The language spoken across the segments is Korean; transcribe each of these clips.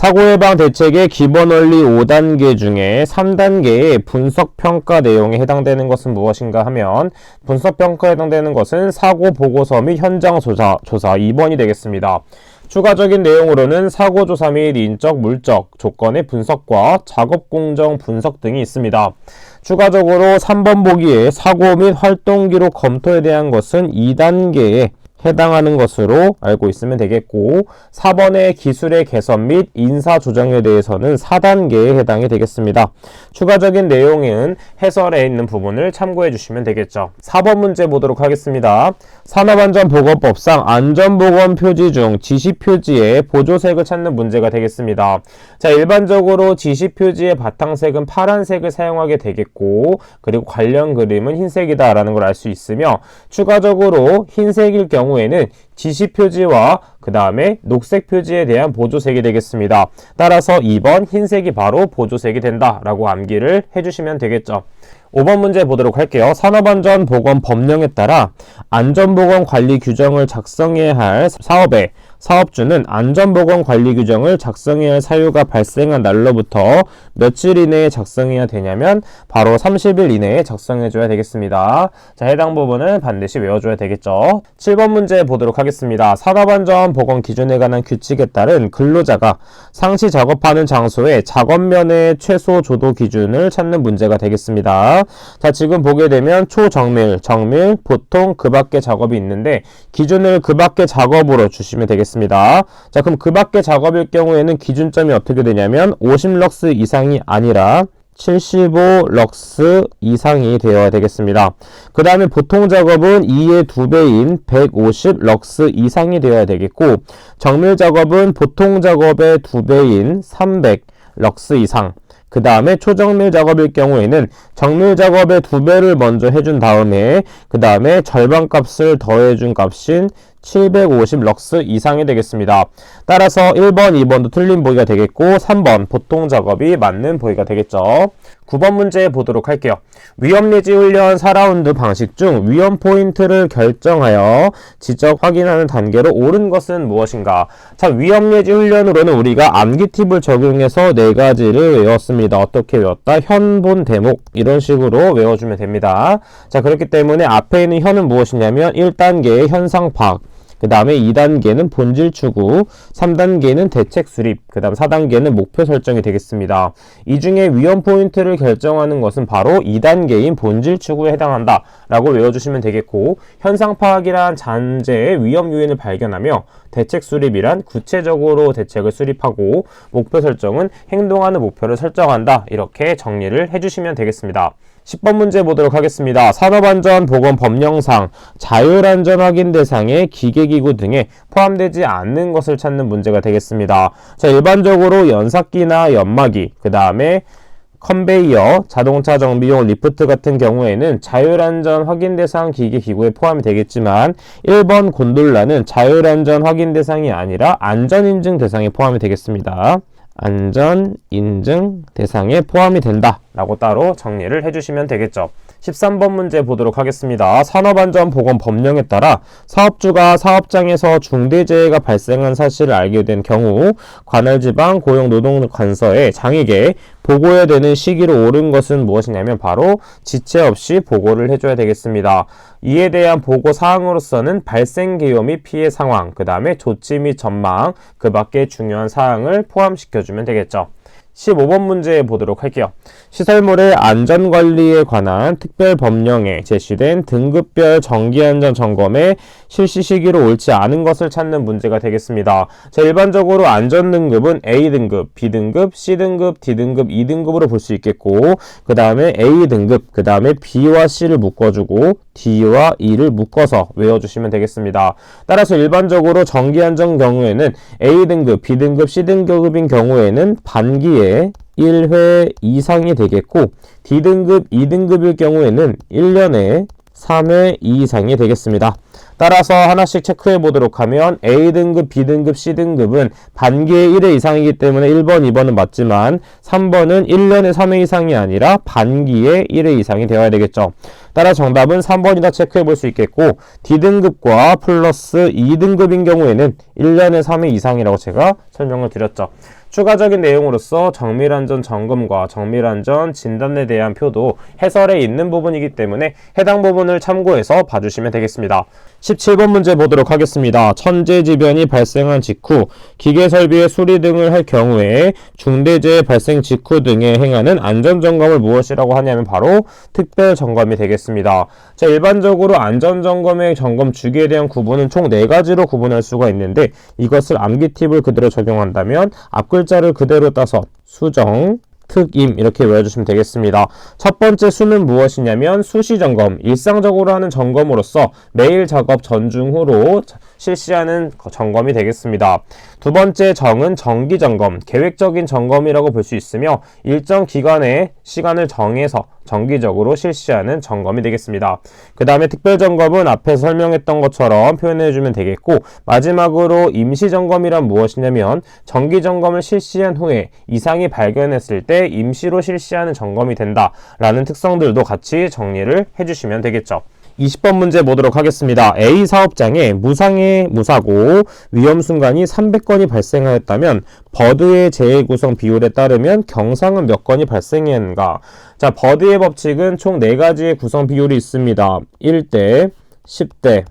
사고예방 대책의 기본 원리 5단계 중에 3단계의 분석평가 내용에 해당되는 것은 무엇인가 하면 분석평가에 해당되는 것은 사고 보고서 및 현장 조사 2번이 되겠습니다. 추가적인 내용으로는 사고조사 및 인적, 물적, 조건의 분석과 작업공정 분석 등이 있습니다. 추가적으로 3번 보기에 사고 및 활동기록 검토에 대한 것은 2단계에 해당하는 것으로 알고 있으면 되겠고 4번의 기술의 개선 및 인사 조정에 대해서는 4단계에 해당이 되겠습니다. 추가적인 내용은 해설에 있는 부분을 참고해 주시면 되겠죠. 4번 문제 보도록 하겠습니다. 산업안전보건법상 안전보건 표지 중 지시표지의 보조색을 찾는 문제가 되겠습니다. 자, 일반적으로 지시표지의 바탕색은 파란색을 사용하게 되겠고 그리고 관련 그림은 흰색이다 라는 걸 알 수 있으며 추가적으로 흰색일 경우에는 지시표지와 그 다음에 녹색 표지에 대한 보조색이 되겠습니다. 따라서 2번 흰색이 바로 보조색이 된다 라고 암기를 해주시면 되겠죠. 5번 문제 보도록 할게요. 산업안전보건법령에 따라 안전보건관리 규정을 작성해야 할 사업의 사업주는 안전보건관리 규정을 작성해야 할 사유가 발생한 날로부터 며칠 이내에 작성해야 되냐면 바로 30일 이내에 작성해줘야 되겠습니다. 자, 해당 부분은 반드시 외워줘야 되겠죠. 7번 문제 보도록 하겠습니다. 산업안전보건 기준에 관한 규칙에 따른 근로자가 상시 작업하는 장소의 작업면의 최소 조도 기준을 찾는 문제가 되겠습니다. 자, 지금 보게 되면 초정밀, 정밀, 보통, 그 밖의 작업이 있는데 기준을 그 밖의 작업으로 주시면 되겠습니다. 자, 그럼 그 밖의 작업일 경우에는 기준점이 어떻게 되냐면 50럭스 이상이 아니라 75럭스 이상이 되어야 되겠습니다. 그 다음에 보통 작업은 2의 2배인 150럭스 이상이 되어야 되겠고 정밀 작업은 보통 작업의 2배인 300럭스 이상 그 다음에 초정밀 작업일 경우에는 정밀 작업의 2배를 먼저 해준 다음에 그 다음에 절반값을 더해준 값인 750럭스 이상이 되겠습니다. 따라서 1번, 2번도 틀린 보기가 되겠고 3번 보통 작업이 맞는 보기가 되겠죠. 9번 문제 보도록 할게요. 위험예지 훈련 4라운드 방식 중 위험 포인트를 결정하여 지적 확인하는 단계로 옳은 것은 무엇인가? 자, 위험예지 훈련으로는 우리가 암기 팁을 적용해서 4가지를 외웠습니다. 어떻게 외웠다? 현, 본, 대목 이런 식으로 외워주면 됩니다. 자, 그렇기 때문에 앞에 있는 현은 무엇이냐면 1단계의 현상 파악, 그 다음에 2단계는 본질 추구, 3단계는 대책 수립, 그 다음 4단계는 목표 설정이 되겠습니다. 이 중에 위험 포인트를 결정하는 것은 바로 2단계인 본질 추구에 해당한다 라고 외워주시면 되겠고 현상 파악이란 잔재의 위험 요인을 발견하며 대책 수립이란 구체적으로 대책을 수립하고 목표 설정은 행동하는 목표를 설정한다 이렇게 정리를 해주시면 되겠습니다. 10번 문제 보도록 하겠습니다. 산업안전보건법령상 자율안전 확인 대상에 기계기구 등에 포함되지 않는 것을 찾는 문제가 되겠습니다. 자, 일반적으로 연삭기나 연마기, 그 다음에 컨베이어, 자동차 정비용 리프트 같은 경우에는 자율안전 확인 대상 기계기구에 포함이 되겠지만 1번 곤돌라는 자율안전 확인 대상이 아니라 안전인증 대상에 포함이 되겠습니다. 안전인증 대상에 포함이 된다 라고 따로 정리를 해주시면 되겠죠. 13번 문제 보도록 하겠습니다. 산업안전보건법령에 따라 사업주가 사업장에서 중대재해가 발생한 사실을 알게 된 경우 관할지방 고용노동관서에 장에게 보고해야 되는 시기로 옳은 것은 무엇이냐면 바로 지체 없이 보고를 해줘야 되겠습니다. 이에 대한 보고 사항으로서는 발생 개요 및 피해 상황, 그 다음에 조치 및 전망, 그 밖에 중요한 사항을 포함시켜주면 되겠죠. 15번 문제 보도록 할게요. 시설물의 안전관리에 관한 특별법령에 제시된 등급별 정기안전 점검의 실시 시기로 옳지 않은 것을 찾는 문제가 되겠습니다. 자, 일반적으로 안전등급은 A등급, B등급, C등급, D등급, 2등급으로 볼 수 있겠고 그 다음에 A등급, 그 다음에 B와 C를 묶어주고 D와 E를 묶어서 외워주시면 되겠습니다. 따라서 일반적으로 정기안전 경우에는 A등급, B등급, C등급인 경우에는 반기에 1회 이상이 되겠고 D등급, 2등급일 경우에는 1년에 3회 이상이 되겠습니다. 따라서 하나씩 체크해 보도록 하면 A등급, B등급, C등급은 반기에 1회 이상이기 때문에 1번, 2번은 맞지만 3번은 1년에 3회 이상이 아니라 반기에 1회 이상이 되어야 되겠죠. 따라 정답은 3번이다 체크해 볼 수 있겠고 D등급과 플러스 2등급인 경우에는 1년에 3회 이상이라고 제가 설명을 드렸죠. 추가적인 내용으로서 정밀안전 점검과 정밀안전 진단에 대한 표도 해설에 있는 부분이기 때문에 해당 부분을 참고해서 봐주시면 되겠습니다. 17번 문제 보도록 하겠습니다. 천재지변이 발생한 직후 기계설비의 수리 등을 할 경우에 중대재해 발생 직후 등에 행하는 안전점검을 무엇이라고 하냐면 바로 특별점검이 되겠습니다. 자, 일반적으로 안전점검의 점검 주기에 대한 구분은 총 4가지로 구분할 수가 있는데 이것을 암기 팁을 그대로 적용한다면 앞글자를 그대로 따서 수정, 특임 이렇게 외워주시면 되겠습니다. 첫 번째 수는 무엇이냐면 수시점검, 일상적으로 하는 점검으로서 매일 작업 전중 후로 실시하는 점검이 되겠습니다. 두 번째 정은 정기점검, 계획적인 점검이라고 볼 수 있으며 일정 기간의 시간을 정해서 정기적으로 실시하는 점검이 되겠습니다. 그 다음에 특별점검은 앞에서 설명했던 것처럼 표현해주면 되겠고 마지막으로 임시점검이란 무엇이냐면 정기점검을 실시한 후에 이상이 발견했을 때 임시로 실시하는 점검이 된다라는 특성들도 같이 정리를 해주시면 되겠죠. 20번 문제 보도록 하겠습니다. A 사업장에 무상해 무사고 위험 순간이 300건이 발생하였다면 버드의 재해 구성 비율에 따르면 경상은 몇 건이 발생했는가? 자, 버드의 법칙은 총 4가지의 구성 비율이 있습니다. 1대, 10대,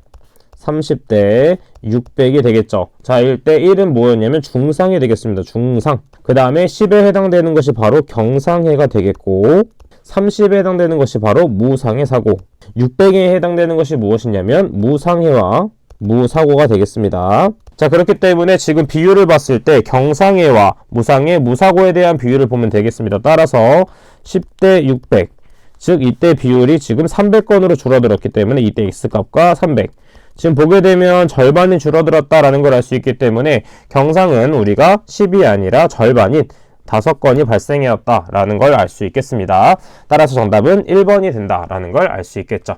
30대, 600이 되겠죠. 자, 1대 1은 뭐였냐면 중상해 되겠습니다. 중상. 그 다음에 10에 해당되는 것이 바로 경상해가 되겠고 30에 해당되는 것이 바로 무상해 사고, 600에 해당되는 것이 무엇이냐면 무상해와 무사고가 되겠습니다. 자, 그렇기 때문에 지금 비율을 봤을 때 경상해와 무상해, 무사고에 대한 비율을 보면 되겠습니다. 따라서 10대 600, 즉 이때 비율이 지금 300건으로 줄어들었기 때문에 이때 X값과 300. 지금 보게 되면 절반이 줄어들었다라는 걸 알 수 있기 때문에 경상은 우리가 10이 아니라 절반인 5건이 발생하였다라는 걸 알 수 있겠습니다. 따라서 정답은 1번이 된다라는 걸 알 수 있겠죠.